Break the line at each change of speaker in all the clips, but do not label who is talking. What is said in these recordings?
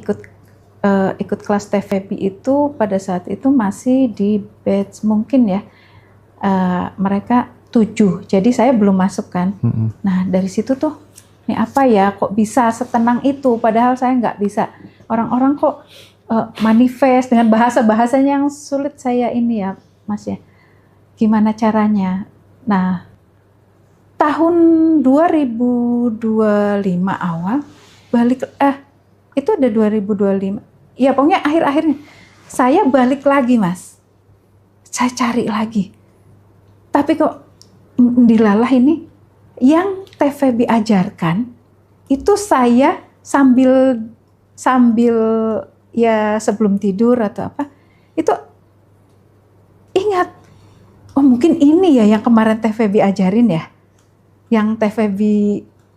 ikut kelas TVB itu pada saat itu masih di batch mungkin ya mereka 7, jadi saya belum masuk kan. Nah dari situ tuh ini apa ya, kok bisa setenang itu, padahal saya nggak bisa. Orang-orang kok manifest dengan bahasanya yang sulit saya ini ya Mas ya, gimana caranya. Nah tahun 2025 awal balik itu ada 2025 ya, pokoknya akhir-akhirnya saya balik lagi Mas, saya cari lagi, tapi kok dilalah ini yang TVB ajarkan itu saya sambil ya sebelum tidur atau apa itu ingat, oh mungkin ini ya yang kemarin TVB ajarin ya, yang TVB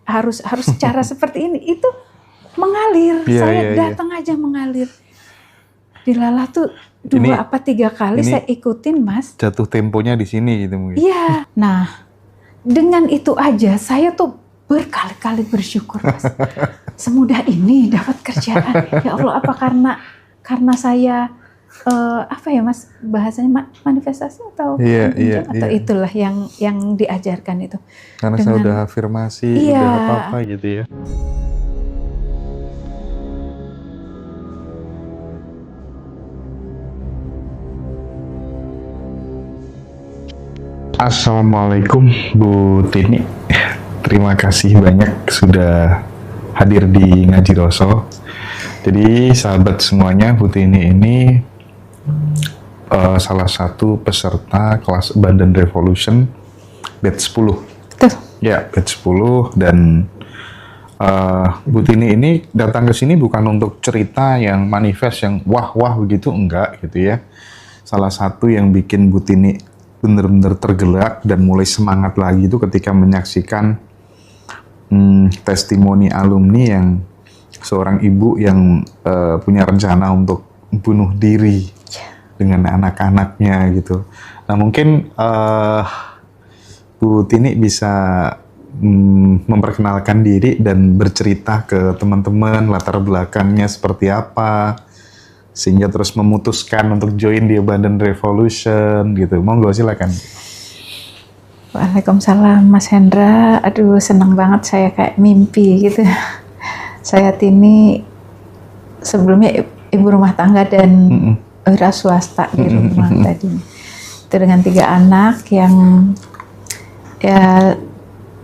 harus cara seperti ini, itu mengalir. Saya datang aja mengalir. Dilalah tuh 2 apa 3 kali saya ikutin Mas.
Jatuh temponya di sini gitu mungkin.
Iya. Nah, dengan itu aja saya tuh berkali-kali bersyukur Mas. Semudah ini dapat kerjaan. Ya Allah, apa karena saya apa ya Mas bahasanya manifestasi atau atau itulah yang diajarkan itu.
Karena saya udah afirmasi, udah apa-apa gitu ya. Assalamualaikum Bu Tini, terima kasih banyak sudah hadir di Ngaji Roso. Jadi sahabat semuanya, Bu Tini ini salah satu peserta kelas Bandan Revolution batch 10.
Betul.
Ya, batch 10, dan Bu Tini ini datang ke sini bukan untuk cerita yang manifest yang wah-wah begitu, enggak gitu ya. Salah satu yang bikin Bu Tini benar-benar tergerak dan mulai semangat lagi itu ketika menyaksikan testimoni alumni yang seorang ibu yang punya rencana untuk bunuh diri dengan anak-anaknya gitu. Nah mungkin Bu Tini bisa memperkenalkan diri dan bercerita ke teman-teman latar belakangnya seperti apa, sehingga terus memutuskan untuk join di Bandan Revolution gitu. Monggo silakan.
Waalaikumsalam Mas Hendra. Aduh senang banget, saya kayak mimpi gitu. Saya Tini sebelumnya ibu rumah tangga dan wira swasta di rumah tadi. Itu dengan 3 anak yang ya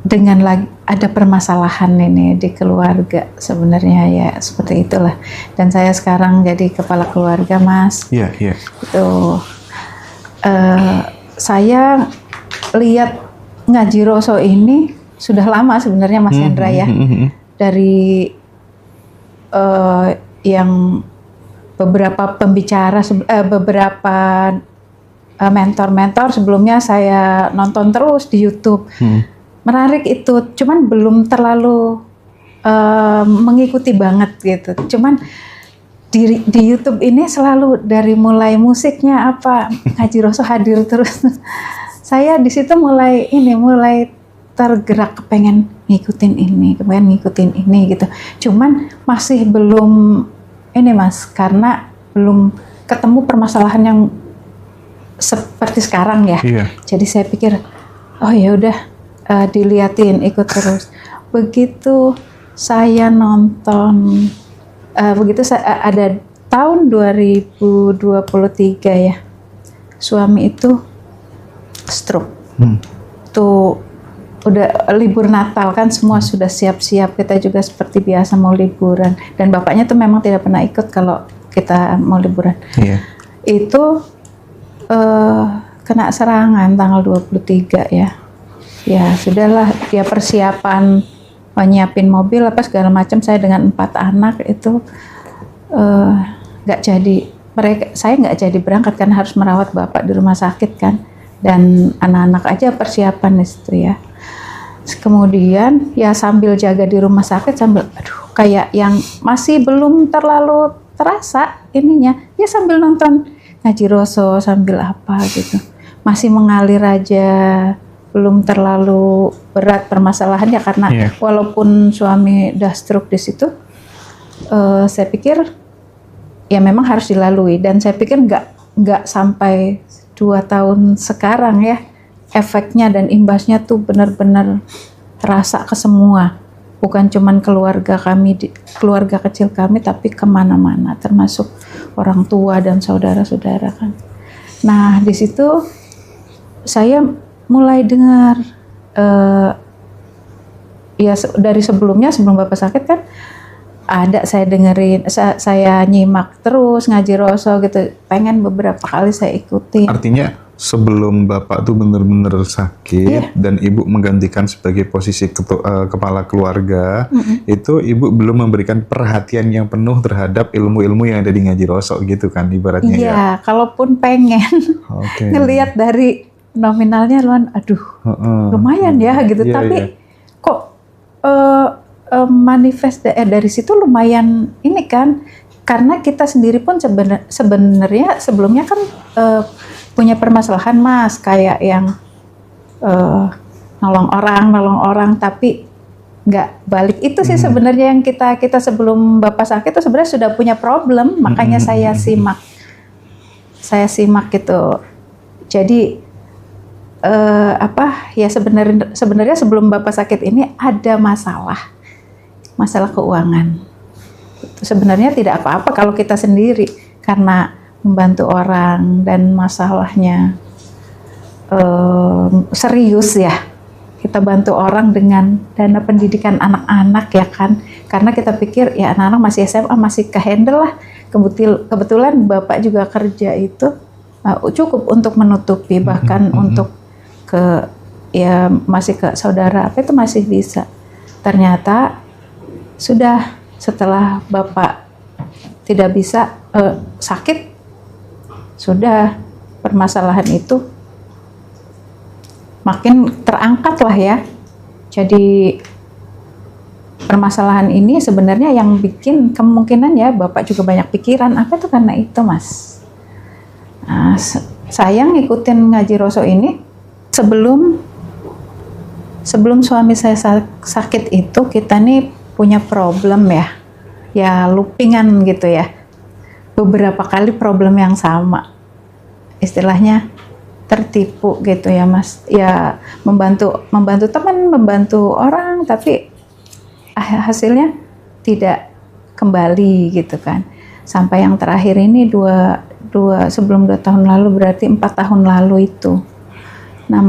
dengan ada permasalahan ini di keluarga sebenarnya ya, seperti itulah. Dan saya sekarang jadi kepala keluarga Mas.
Iya.
Itu saya lihat Ngaji Roso ini sudah lama sebenarnya Mas Hendra ya. Dari yang beberapa pembicara, beberapa mentor-mentor sebelumnya saya nonton terus di YouTube. Menarik itu, cuman belum terlalu mengikuti banget gitu. Cuman di YouTube ini selalu dari mulai musiknya apa Ngaji Roso hadir terus. Saya di situ mulai tergerak kepengen ngikutin ini gitu. Cuman masih belum ini Mas, karena belum ketemu permasalahan yang seperti sekarang ya. Jadi saya pikir oh ya udah diliatin, ikut terus. Begitu saya nonton, ada tahun 2023 ya, suami itu stroke. Tuh udah libur Natal kan, semua sudah siap-siap, kita juga seperti biasa mau liburan. Dan bapaknya tuh memang tidak pernah ikut kalau kita mau liburan. Itu kena serangan tanggal 23 ya. Ya sudahlah, dia persiapan menyiapin mobil apa segala macam. Saya dengan 4 anak itu nggak jadi, saya nggak jadi berangkat karena harus merawat bapak di rumah sakit kan, dan anak-anak aja persiapan istri ya. Kemudian ya sambil jaga di rumah sakit sambil kayak yang masih belum terlalu terasa ininya, ya sambil nonton Ngaji Roso sambil apa gitu, masih mengalir aja. Belum terlalu berat permasalahannya karena walaupun suami udah stroke di situ, saya pikir ya memang harus dilalui, dan saya pikir nggak sampai 2 tahun sekarang ya, efeknya dan imbasnya tuh benar-benar terasa ke semua, bukan cuman keluarga kami, keluarga kecil kami, tapi kemana-mana, termasuk orang tua dan saudara-saudara kan. Nah di situ saya mulai dengar ya dari sebelumnya, sebelum Bapak sakit kan ada saya dengerin, saya nyimak terus ngaji Roso gitu, pengen beberapa kali saya ikutin.
Artinya sebelum Bapak tuh benar-benar sakit dan Ibu menggantikan sebagai posisi kepala keluarga, itu Ibu belum memberikan perhatian yang penuh terhadap ilmu-ilmu yang ada di ngaji Roso gitu kan ibaratnya ya?
Iya, kalaupun pengen ngelihat dari nominalnya aduh lumayan ya gitu, tapi kok manifest dari situ lumayan ini kan, karena kita sendiri pun sebenarnya sebelumnya kan punya permasalahan Mas, kayak yang nolong orang tapi nggak balik itu sih sebenarnya yang kita sebelum Bapak sakit itu sebenarnya sudah punya problem, makanya saya simak gitu. Jadi ya sebenarnya sebelum Bapak sakit ini ada masalah keuangan. Sebenarnya tidak apa-apa kalau kita sendiri, karena membantu orang dan masalahnya serius ya. Kita bantu orang dengan dana pendidikan anak-anak ya kan, karena kita pikir ya anak-anak masih SMA masih kehandle lah. Kebetulan Bapak juga kerja itu cukup untuk menutupi, bahkan untuk masih ke saudara itu masih bisa. Ternyata sudah setelah Bapak tidak bisa sakit, sudah permasalahan itu makin terangkat lah ya. Jadi permasalahan ini sebenarnya yang bikin kemungkinan ya Bapak juga banyak pikiran, apa itu karena itu Mas. Nah, saya ngikutin ngaji Roso ini sebelum suami saya sakit itu, kita nih punya problem ya loopingan gitu ya, beberapa kali problem yang sama, istilahnya tertipu gitu ya Mas, ya membantu teman, membantu orang, tapi hasilnya tidak kembali gitu kan, sampai yang terakhir ini sebelum 2 tahun lalu, berarti 4 tahun lalu itu. Nah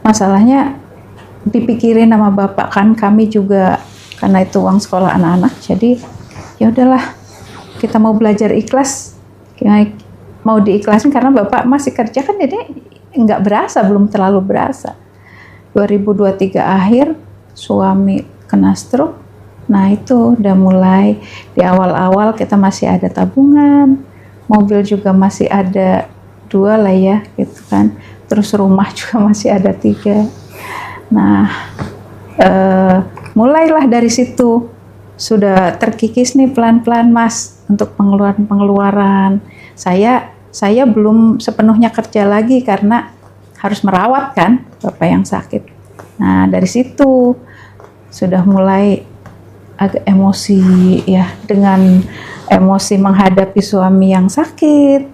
masalahnya dipikirin sama Bapak kan, kami juga karena itu uang sekolah anak-anak, jadi ya udahlah kita mau belajar ikhlas, mau diikhlasin karena Bapak masih kerja kan, jadi nggak berasa, belum terlalu berasa. 2023 akhir suami kena stroke, nah itu udah mulai di awal-awal kita masih ada tabungan, mobil juga masih ada 2 lah ya gitu kan, terus rumah juga masih ada 3. Nah, mulailah dari situ sudah terkikis nih pelan-pelan Mas untuk pengeluaran. Saya belum sepenuhnya kerja lagi karena harus merawat kan Bapak yang sakit. Nah, dari situ sudah mulai agak emosi ya, dengan emosi menghadapi suami yang sakit.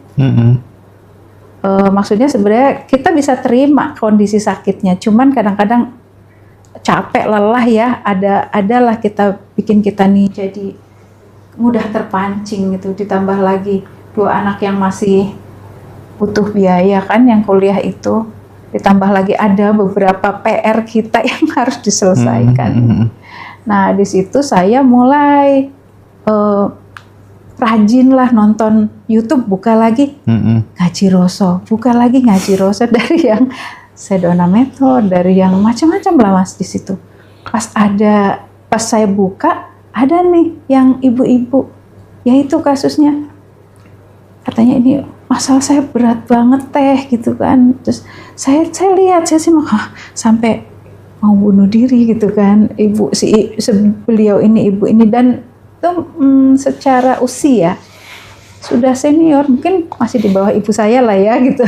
Maksudnya sebenarnya kita bisa terima kondisi sakitnya, cuman kadang-kadang capek, lelah ya, adalah bikin kita nih jadi mudah terpancing gitu, ditambah lagi 2 anak yang masih butuh biaya kan, yang kuliah itu, ditambah lagi ada beberapa PR kita yang harus diselesaikan. Nah di situ saya mulai rajin lah nonton YouTube, buka lagi ngaji Roso, dari yang Sedona Method, dari yang macam-macam lah Mas di situ. Pas saya buka, ada nih yang ibu-ibu, yaitu kasusnya katanya ini masalah saya berat banget gitu kan. Terus saya lihat, saya simak sampai mau bunuh diri gitu kan, beliau ini, ibu ini, dan itu secara usia sudah senior, mungkin masih di bawah ibu saya lah ya gitu.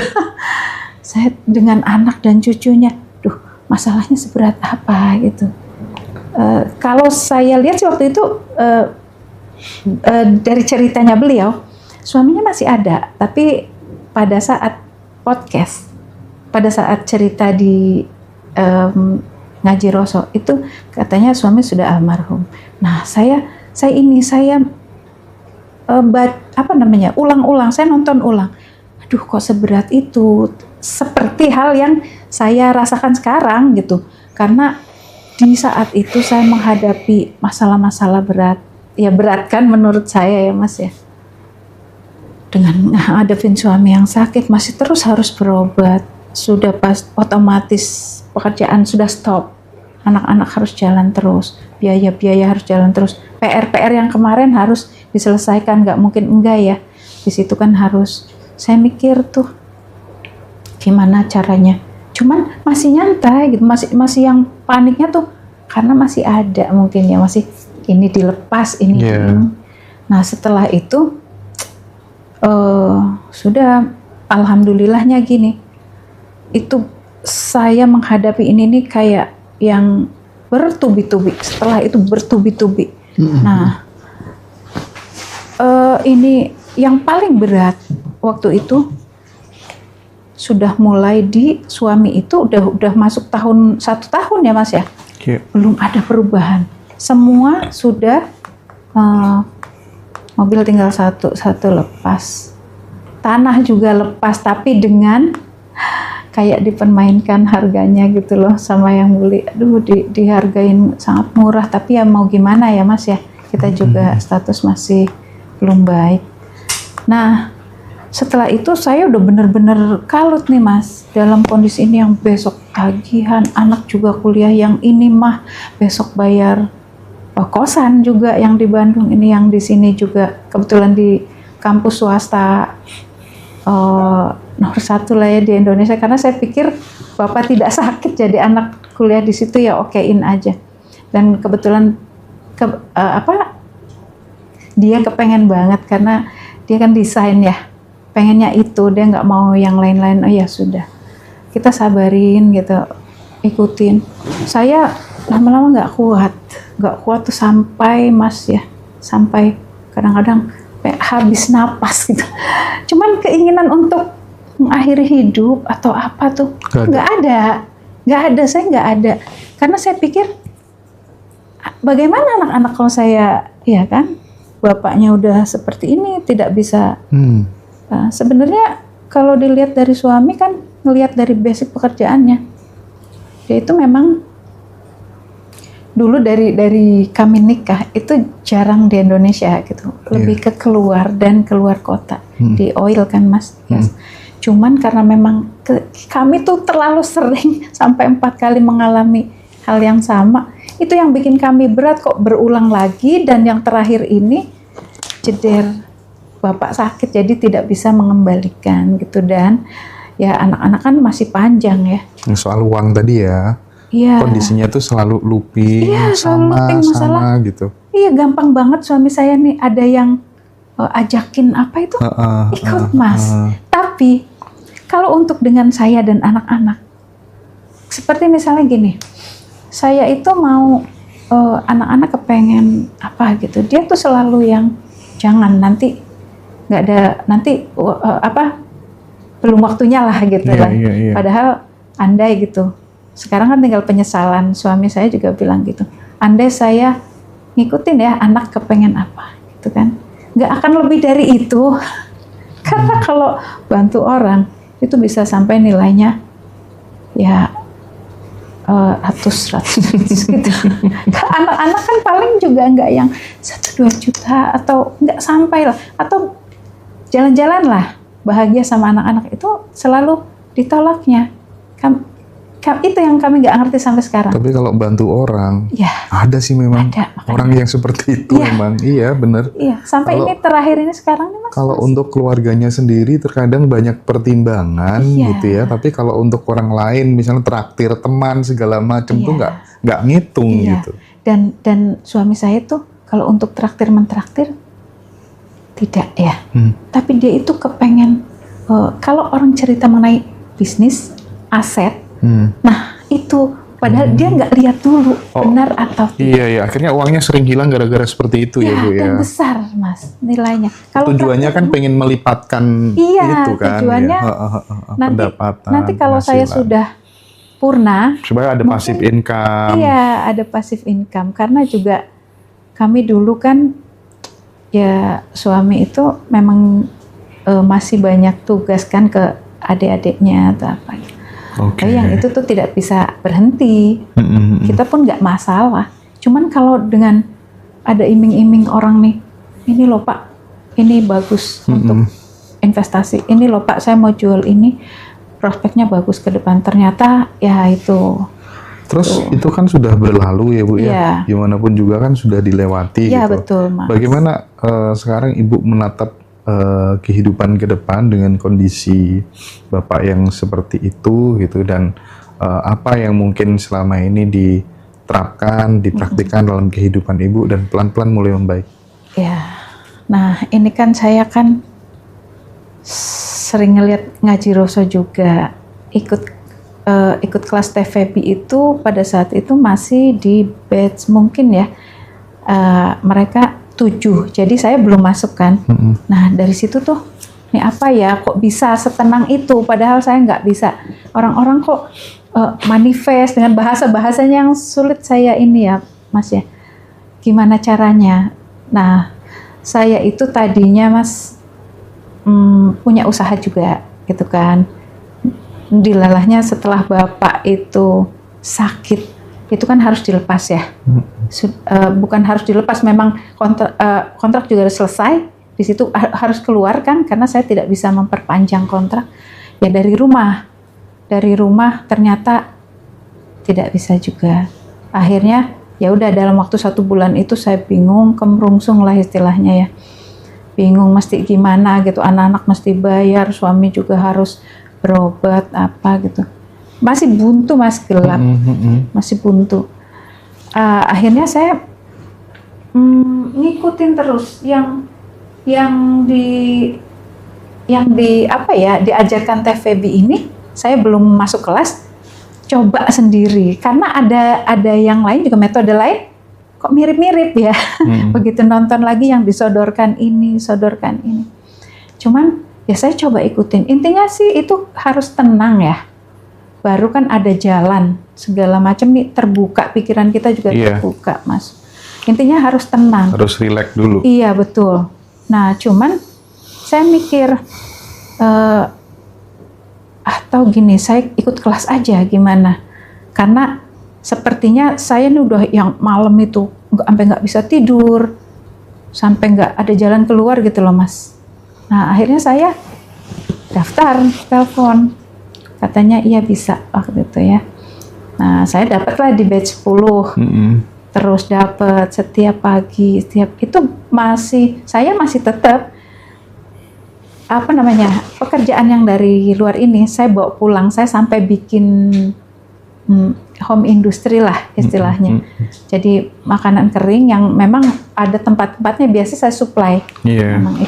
Saya dengan anak dan cucunya, masalahnya seberat apa gitu. Kalau saya lihat sih waktu itu dari ceritanya beliau, suaminya masih ada, tapi pada saat podcast, pada saat cerita di ngaji Roso itu katanya suami sudah almarhum. Nah saya ulang-ulang, saya nonton ulang. Aduh kok seberat itu, seperti hal yang saya rasakan sekarang gitu. Karena di saat itu saya menghadapi masalah-masalah berat. Ya berat kan menurut saya ya Mas ya. Dengan ngadepin suami yang sakit masih terus harus berobat. Sudah pas otomatis pekerjaan sudah stop. Anak-anak harus jalan terus. Biaya-biaya harus jalan terus. PR yang kemarin harus diselesaikan, nggak mungkin enggak ya. Di situ kan harus, saya mikir tuh gimana caranya. Cuman masih nyantai gitu, masih yang paniknya tuh karena masih ada mungkin ya, masih ini dilepas ini. Nah setelah itu sudah alhamdulillahnya gini, itu saya menghadapi ini nih kayak yang bertubi-tubi. Setelah itu bertubi-tubi. Nah ini yang paling berat waktu itu sudah mulai di suami itu udah masuk 1 tahun ya Mas ya. Belum ada perubahan. Semua sudah mobil tinggal satu lepas. Tanah juga lepas tapi dengan kayak dipermainkan harganya gitu loh sama yang beli. Aduh dihargain sangat murah tapi ya mau gimana ya Mas ya. Kita juga status masih belum baik. Nah, setelah itu saya udah bener-bener kalut nih Mas, dalam kondisi ini yang besok tagihan, anak juga kuliah, yang ini mah besok bayar kosan juga yang di Bandung, ini yang di sini juga kebetulan di kampus swasta nomor 1 lah ya di Indonesia, karena saya pikir Bapak tidak sakit jadi anak kuliah di situ ya okein aja. Dan kebetulan dia kepengen banget karena dia kan desain ya, pengennya itu, dia nggak mau yang lain-lain. Oh ya sudah, kita sabarin gitu, ikutin. Saya lama-lama nggak kuat tuh sampai Mas ya, sampai kadang-kadang habis napas gitu. Cuman keinginan untuk mengakhiri hidup atau apa tuh nggak ada, saya nggak ada. Karena saya pikir bagaimana anak-anak kalau saya, ya kan, bapaknya udah seperti ini tidak bisa. Nah, sebenarnya kalau dilihat dari suami kan ngelihat dari basic pekerjaannya, dia itu memang dulu dari kami nikah itu jarang di Indonesia gitu, lebih ke keluar kota di oil kan Mas. Yes. Cuman karena memang kami tuh terlalu sering sampai 4 kali mengalami hal yang sama, itu yang bikin kami berat kok berulang lagi. Dan yang terakhir ini jeder bapak sakit jadi tidak bisa mengembalikan gitu. Dan ya anak-anak kan masih panjang ya.
Soal uang tadi ya, kondisinya tuh selalu looping, sama gitu.
Iya, gampang banget suami saya nih ada yang ajakin apa itu ikut Mas. Tapi kalau untuk dengan saya dan anak-anak, seperti misalnya gini, saya itu mau anak-anak kepengen apa gitu, dia tuh selalu yang jangan, nanti nggak ada, nanti belum waktunya lah gitu lah. Padahal andai gitu, sekarang kan tinggal penyesalan. Suami saya juga bilang gitu, andai saya ngikutin ya anak kepengen apa gitu kan, nggak akan lebih dari itu. Karena kalau bantu orang itu bisa sampai nilainya ya ratus gitu. Anak-anak kan paling juga nggak yang 1-2 juta atau nggak sampai lah, atau jalan-jalan lah bahagia sama anak-anak itu selalu ditolaknya. Itu yang kami nggak ngerti sampai sekarang.
Tapi kalau bantu orang, ada sih memang orang yang seperti itu memang. Iya benar.
Iya, sampai ini terakhir ini sekarang nih Mas.
Kalau untuk keluarganya sendiri terkadang banyak pertimbangan gitu ya. Tapi kalau untuk orang lain, misalnya traktir teman segala macam tuh nggak ngitung gitu.
Dan suami saya tuh kalau untuk mentraktir tidak ya. Tapi dia itu kepengen kalau orang cerita mengenai bisnis, aset. Nah itu Padahal dia nggak lihat dulu benar atau tidak.
Iya, iya. Akhirnya uangnya sering hilang gara-gara seperti itu ya, Bu ya.
Dan besar, Mas, nilainya. Kalau
tujuannya kan pengen melipatkan
iya,
itu kan.
tujuannya
pendapatan.
Nanti kalau saya sudah purna,
supaya ada passive income.
Iya, ada passive income. Karena juga kami dulu kan, ya suami itu memang masih banyak tugas kan ke adik-adiknya atau apa. Tapi yang itu tuh tidak bisa berhenti. Kita pun nggak masalah. Cuman kalau dengan ada iming-iming orang nih, ini loh Pak, ini bagus untuk investasi. Ini loh Pak, saya mau jual ini, prospeknya bagus ke depan. Ternyata ya itu.
Terus itu kan sudah berlalu ya Bu ya. Gimana pun juga kan sudah dilewati.
Iya
gitu.
betul Mas.
Bagaimana sekarang Ibu menatap kehidupan ke depan dengan kondisi Bapak yang seperti itu gitu, dan apa yang mungkin selama ini diterapkan, dipraktikkan dalam kehidupan Ibu dan pelan-pelan mulai membaik?
Ya, nah ini kan saya kan sering ngeliat ngaji Roso juga, ikut kelas TVB itu pada saat itu masih di batch mungkin ya, mereka 7, jadi saya belum masuk kan. Nah dari situ tuh, ini apa ya, kok bisa setenang itu, padahal saya nggak bisa. Orang-orang kok manifest dengan bahasa-bahasanya yang sulit saya ini ya Mas ya, gimana caranya. Nah saya itu tadinya Mas punya usaha juga gitu kan, dilalahnya setelah Bapak itu sakit, itu kan harus dilepas ya. Bukan harus dilepas, memang kontrak juga harus selesai. Di situ harus keluar kan, karena saya tidak bisa memperpanjang kontrak. Ya dari rumah ternyata tidak bisa juga. Akhirnya ya udah, dalam waktu 1 bulan itu saya bingung, kemerungsung lah istilahnya ya. Bingung mesti gimana gitu, anak-anak mesti bayar, suami juga harus berobat apa gitu. Masih buntu Mas, gelap. Masih buntu. Akhirnya saya ngikutin terus yang di apa ya, diajarkan TVB ini. Saya belum masuk kelas, coba sendiri karena ada yang lain juga, metode lain kok mirip-mirip ya. Begitu nonton lagi yang disodorkan ini. Cuman ya saya coba ikutin. Intinya sih itu harus tenang ya. Baru kan ada jalan, segala macam nih terbuka, pikiran kita juga terbuka Mas. Intinya harus tenang.
Harus relax dulu.
Iya betul. Nah cuman saya mikir, atau gini, saya ikut kelas aja gimana? Karena sepertinya saya nih udah yang malam itu sampai nggak bisa tidur, sampai nggak ada jalan keluar gitu loh Mas. Nah akhirnya saya daftar, telepon. Katanya iya bisa waktu itu ya. Nah saya dapatlah di batch 10, terus dapat setiap pagi, itu saya masih tetap apa namanya, pekerjaan yang dari luar ini saya bawa pulang, saya sampai bikin home industry lah istilahnya. Jadi makanan kering yang memang ada tempat-tempatnya, biasa saya supply. Memang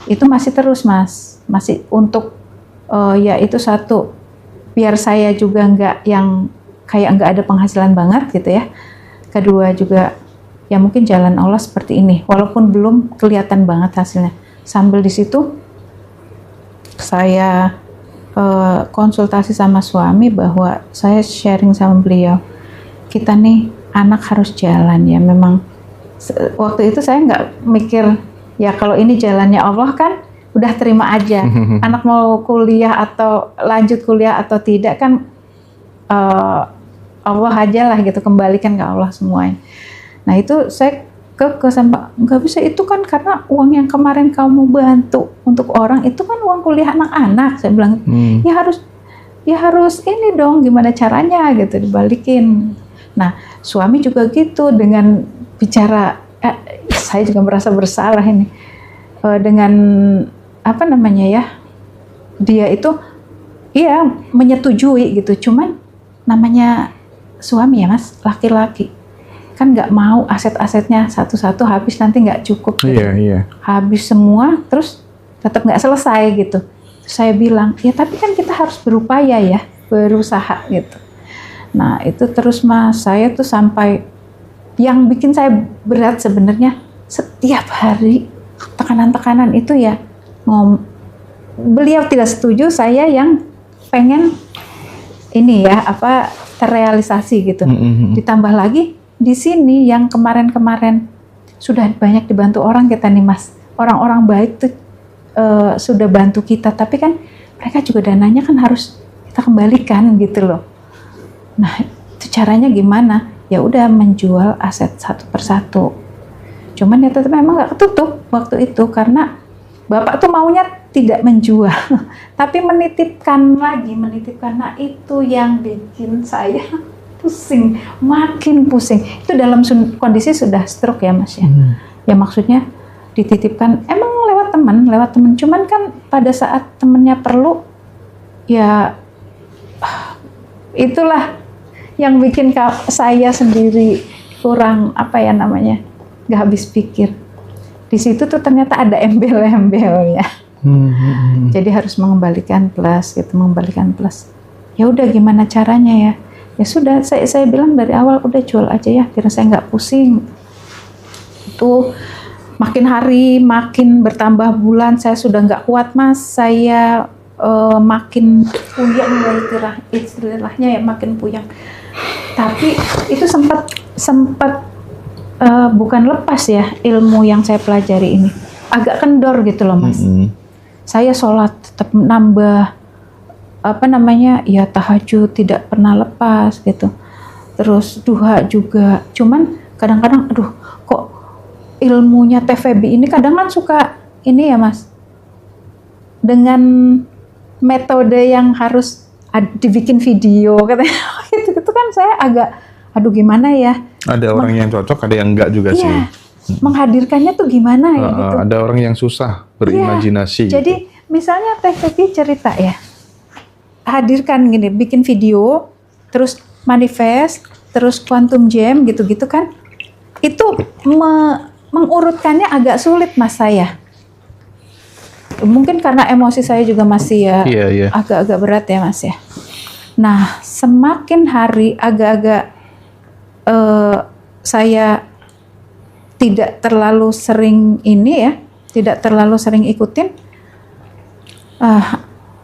itu masih terus Mas, masih untuk ya itu satu, biar saya juga nggak yang kayak nggak ada penghasilan banget gitu ya. Kedua juga ya mungkin jalan Allah seperti ini, walaupun belum kelihatan banget hasilnya. Sambil di situ saya konsultasi sama suami, bahwa saya sharing sama beliau, kita nih anak harus jalan ya. Memang waktu itu saya nggak mikir ya kalau ini jalannya Allah kan, udah terima aja. Anak mau kuliah atau lanjut kuliah atau tidak kan Allah aja lah gitu, kembalikan ke Allah semuanya. Nah itu saya sampai nggak bisa, itu kan karena uang yang kemarin kamu bantu untuk orang itu kan uang kuliah anak-anak. Saya bilang ya harus ini dong, gimana caranya gitu dibalikin. Nah suami juga gitu, dengan bicara saya juga merasa bersalah ini dengan apa namanya ya, dia itu iya menyetujui gitu, cuman namanya suami ya Mas, laki-laki kan nggak mau aset-asetnya satu-satu habis, nanti nggak cukup gitu. Habis semua terus tetap nggak selesai gitu. Saya bilang ya tapi kan kita harus berupaya ya, berusaha gitu. Nah itu terus Mas, saya tuh sampai yang bikin saya berat sebenarnya setiap hari tekanan-tekanan itu ya beliau tidak setuju, saya yang pengen ini ya terrealisasi gitu. Ditambah lagi di sini yang kemarin-kemarin sudah banyak dibantu orang kita nih Mas, orang-orang baik tuh sudah bantu kita, tapi kan mereka juga dananya kan harus kita kembalikan gitu loh. Nah itu caranya gimana? Ya udah menjual aset satu persatu. Cuman ya tetap memang nggak ketutup waktu itu karena Bapak tuh maunya tidak menjual, tapi menitipkan lagi. Nah itu yang bikin saya pusing, makin pusing. Itu dalam kondisi sudah stroke ya Mas ya. Ya maksudnya dititipkan, emang lewat teman. Cuman kan pada saat temennya perlu, ya itulah yang bikin saya sendiri kurang nggak habis pikir. Di situ tuh ternyata ada embel-embelnya. Jadi harus mengembalikan plus. Ya udah gimana caranya ya? Ya sudah, saya bilang dari awal udah jual aja ya, biar saya nggak pusing. Itu makin hari makin bertambah bulan, saya sudah nggak kuat Mas. Saya makin puyeng istilahnya ya, makin puyeng. Tapi itu sempat bukan lepas ya ilmu yang saya pelajari ini, agak kendor gitu loh Mas. Saya sholat tetap nambah ya tahajud tidak pernah lepas gitu, terus duha juga. Cuman kadang-kadang kok ilmunya TVB ini kadang kan suka ini ya Mas, dengan metode yang harus dibikin video katanya gitu kan saya agak gimana ya.
Ada orang yang cocok, ada yang enggak juga sih.
Menghadirkannya tuh gimana ya gitu.
Ada orang yang susah berimajinasi.
Jadi misalnya TVB cerita ya, hadirkan gini, bikin video, terus manifest, terus quantum jam gitu-gitu kan. Itu mengurutkannya agak sulit Mas saya. Mungkin karena emosi saya juga masih agak-agak berat ya Mas ya. Nah, semakin hari agak-agak saya tidak terlalu sering tidak terlalu sering ikutin,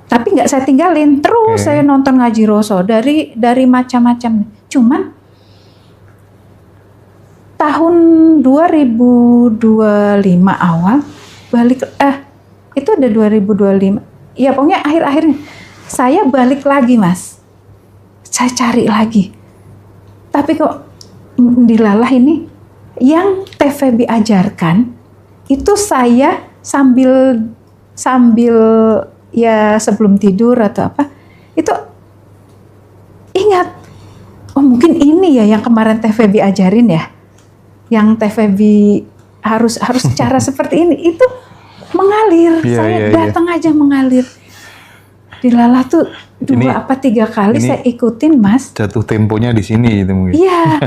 tapi nggak saya tinggalin, terus saya nonton ngaji Roso dari macam-macam. Cuman tahun 2025 awal balik, itu ada 2025, ya pokoknya akhir-akhirnya saya balik lagi Mas, saya cari lagi, tapi kok dilalah ini yang TVB ajarkan itu saya sambil ya sebelum tidur atau itu ingat, mungkin ini ya yang kemarin TVB ajarin ya, yang TVB harus cara seperti ini, itu mengalir. Saya datang aja mengalir. Dilalah tuh 2-3 kali saya ikutin Mas.
Jatuh temponya di sini itu mungkin.
Iya.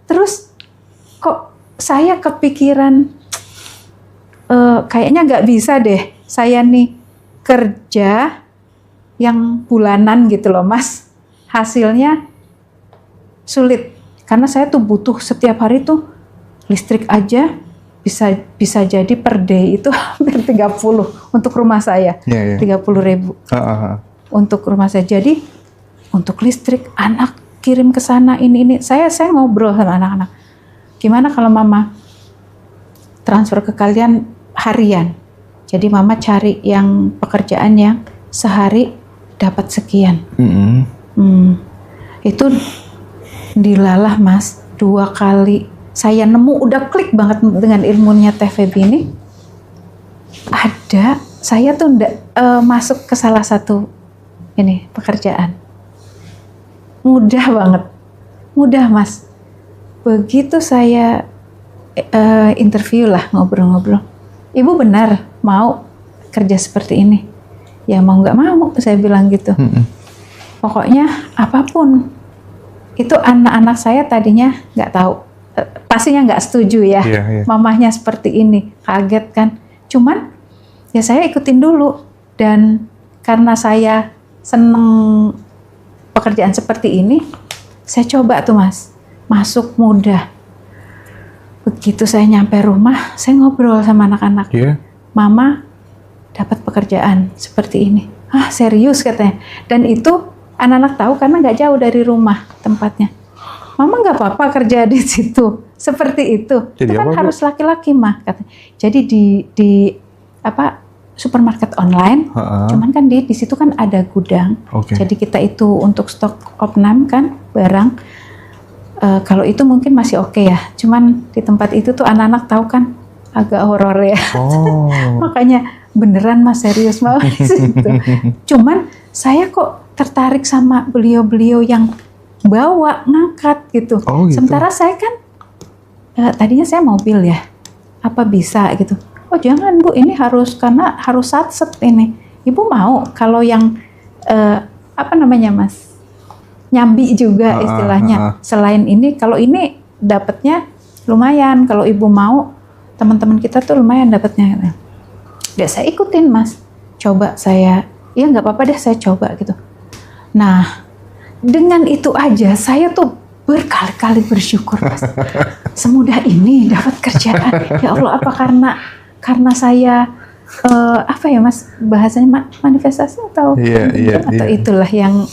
Terus kok saya kepikiran kayaknya nggak bisa deh saya nih kerja yang bulanan gitu loh Mas. Hasilnya sulit karena saya tuh butuh setiap hari tuh listrik aja bisa jadi per day itu hampir 30 untuk rumah saya. 30.000 untuk rumah saya. Jadi untuk listrik, anak kirim ke sana ini saya ngobrol sama anak-anak. Gimana kalau Mama transfer ke kalian harian? Jadi Mama cari yang pekerjaan yang sehari dapat sekian. Itu dilalah Mas 2 kali. Saya nemu udah klik banget dengan ilmunya TVB ini. Saya tuh masuk ke salah satu pekerjaan. Mudah banget. Mudah Mas. Begitu saya interview lah, ngobrol-ngobrol. Ibu benar mau kerja seperti ini? Ya mau nggak mau, saya bilang gitu. Pokoknya apapun. Itu anak-anak saya tadinya nggak tahu. Pastinya nggak setuju ya, mamahnya seperti ini, kaget kan. Cuman ya saya ikutin dulu, dan karena saya seneng pekerjaan seperti ini, Saya coba tuh Mas, masuk mudah. Begitu saya nyampe rumah, saya ngobrol sama anak-anak.
Iya.
Mama dapat pekerjaan seperti ini. Ah, serius katanya. Dan itu anak-anak tahu karena nggak jauh dari rumah tempatnya. Mama nggak apa-apa kerja di situ. Seperti itu.
Jadi
Itu kan
apa, Bu?
harus laki-laki mah katanya. Jadi di apa supermarket online. Cuman kan di situ kan ada gudang.
Oke.
Jadi kita itu untuk stok opnam kan barang. Kalau itu mungkin masih oke ya. Cuman di tempat itu tuh anak-anak tahu kan agak horor ya.
Oh.
Makanya beneran Mas serius mau di situ. Cuman saya kok tertarik sama beliau-beliau yang bawa ngangkat gitu.
Oh, gitu.
Sementara saya kan tadinya saya mobil ya. Apa bisa gitu. Oh jangan Bu, ini harus karena harus satset ini. Ibu mau kalau yang apa namanya Mas? Nyambi juga istilahnya. Selain ini, kalau ini dapatnya lumayan. Kalau ibu mau, teman-teman kita tuh lumayan dapatnya. Ya saya ikutin Mas. Coba saya, ya nggak apa-apa deh saya coba gitu. Nah, dengan itu aja saya tuh berkali-kali bersyukur Mas. Semudah ini dapat kerjaan. Ya Allah, apa karena saya apa ya Mas bahasanya manifestasi atau itulah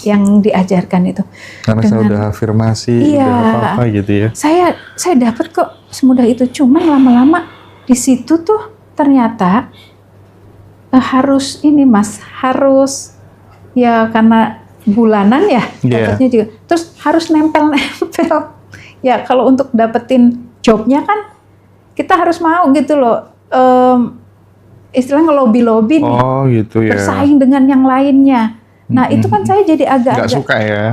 yang diajarkan itu.
Karena saya udah afirmasi, udah apa-apa gitu ya.
Saya dapat kok semudah itu. Cuman lama-lama di situ tuh ternyata harus ini Mas, harus ya karena bulanan ya dapatnya juga. Terus harus nempel-nempel. Ya kalau untuk dapetin jobnya kan kita harus mau gitu loh. Istilahnya ngelobi-lobi nih,
gitu ya.
bersaing dengan yang lainnya. Nah itu kan saya jadi agak-agak
nggak suka ya.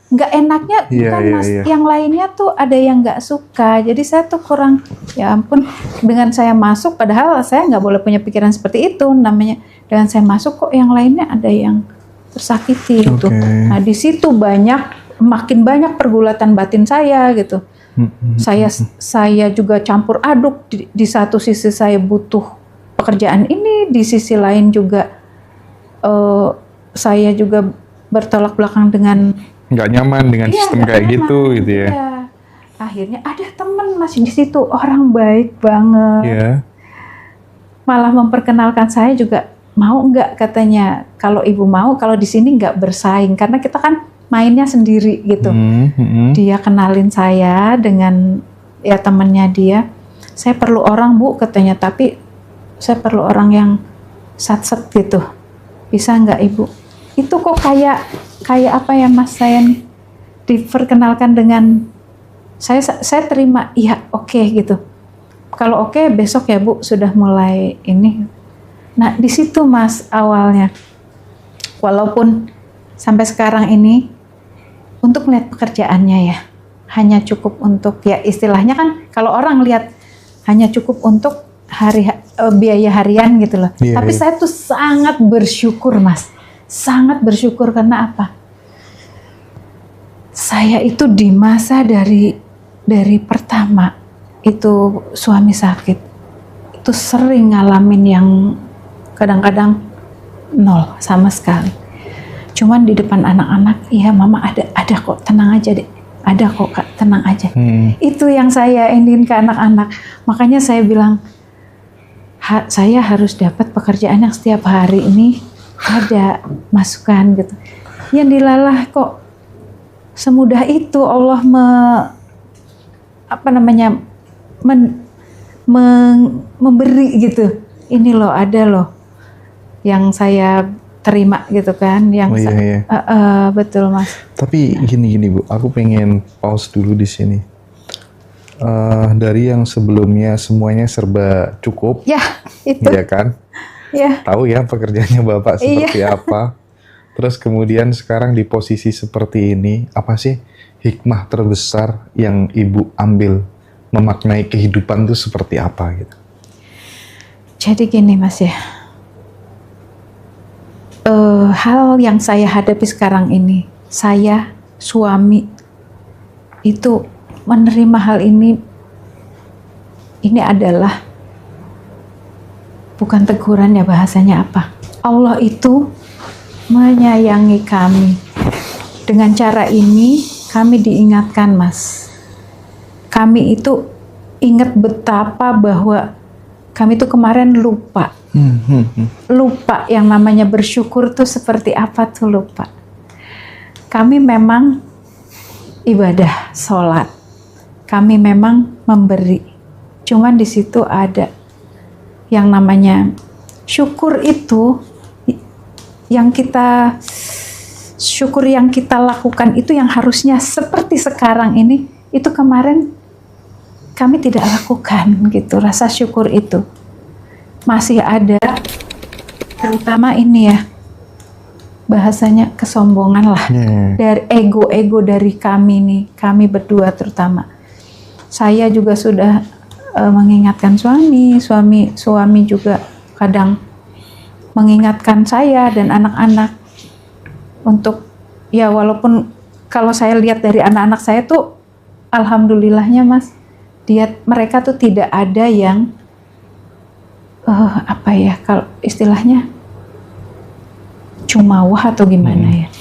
Nggak enaknya bukan Mas, yang lainnya tuh ada yang nggak suka. Jadi saya tuh kurang, ya ampun, dengan saya masuk, padahal saya nggak boleh punya pikiran seperti itu. Namanya dengan saya masuk kok yang lainnya ada yang tersakiti gitu. Nah di situ makin banyak pergulatan batin saya gitu. Saya juga campur aduk. Di satu sisi saya butuh pekerjaan ini, di sisi lain juga saya juga bertolak belakang dengan
nggak nyaman dengan sistem kayak gitu ya.
Akhirnya ada teman masih di situ, orang baik banget. Malah memperkenalkan saya juga, mau nggak katanya, kalau ibu mau, kalau di sini nggak bersaing karena kita kan mainnya sendiri gitu. Dia kenalin saya dengan ya temannya dia. Saya perlu orang Bu katanya, tapi saya perlu orang yang satset gitu. Bisa nggak Ibu? Itu kok kayak apa ya Mas, saya nih diperkenalkan dengan saya terima, iya oke gitu. Kalau oke besok ya Bu sudah mulai ini. Nah di situ Mas awalnya. Walaupun sampai sekarang ini untuk melihat pekerjaannya ya hanya cukup untuk ya istilahnya kan kalau orang lihat hanya cukup untuk biaya harian gitu loh. Tapi saya tuh sangat bersyukur Mas. Sangat bersyukur karena apa? Saya itu di masa dari pertama itu suami sakit. Itu sering ngalamin yang kadang-kadang nol sama sekali. Cuman di depan anak-anak, iya mama ada kok, tenang aja deh. Ada kok Kak, tenang aja. Itu yang saya ingin ke anak-anak. Makanya saya bilang, saya harus dapat pekerjaan yang setiap hari ini ada masukan gitu. Yang dilalah kok semudah itu Allah memberi gitu. Ini loh ada loh yang saya terima gitu kan. Yang betul Mas.
Tapi gini Bu, aku pengen pause dulu di sini. Dari yang sebelumnya semuanya serba cukup,
ya itu,
ya kan?
Ya.
Tahu ya pekerjaannya Bapak seperti apa. Terus kemudian sekarang di posisi seperti ini, apa sih hikmah terbesar yang Ibu ambil memaknai kehidupan itu seperti apa gitu?
Jadi gini Mas ya, hal yang saya hadapi sekarang ini, saya suami itu menerima hal ini adalah bukan teguran ya, bahasanya apa? Allah itu menyayangi kami. Dengan cara ini kami diingatkan, Mas. Kami itu ingat betapa bahwa kami itu kemarin lupa. Lupa yang namanya bersyukur tuh seperti apa tuh, lupa. Kami memang ibadah, sholat. Kami memang memberi. Cuman di situ ada yang namanya syukur itu, syukur yang kita lakukan itu yang harusnya seperti sekarang ini, itu kemarin kami tidak lakukan gitu. Rasa syukur itu masih ada, terutama ini ya, bahasanya kesombongan lah, dari ego-ego dari kami nih, kami berdua terutama. Saya juga sudah mengingatkan suami juga kadang mengingatkan saya dan anak-anak untuk, ya walaupun kalau saya lihat dari anak-anak saya tuh alhamdulillahnya, Mas, mereka tuh tidak ada yang apa ya, kalau istilahnya cumawah atau gimana ya.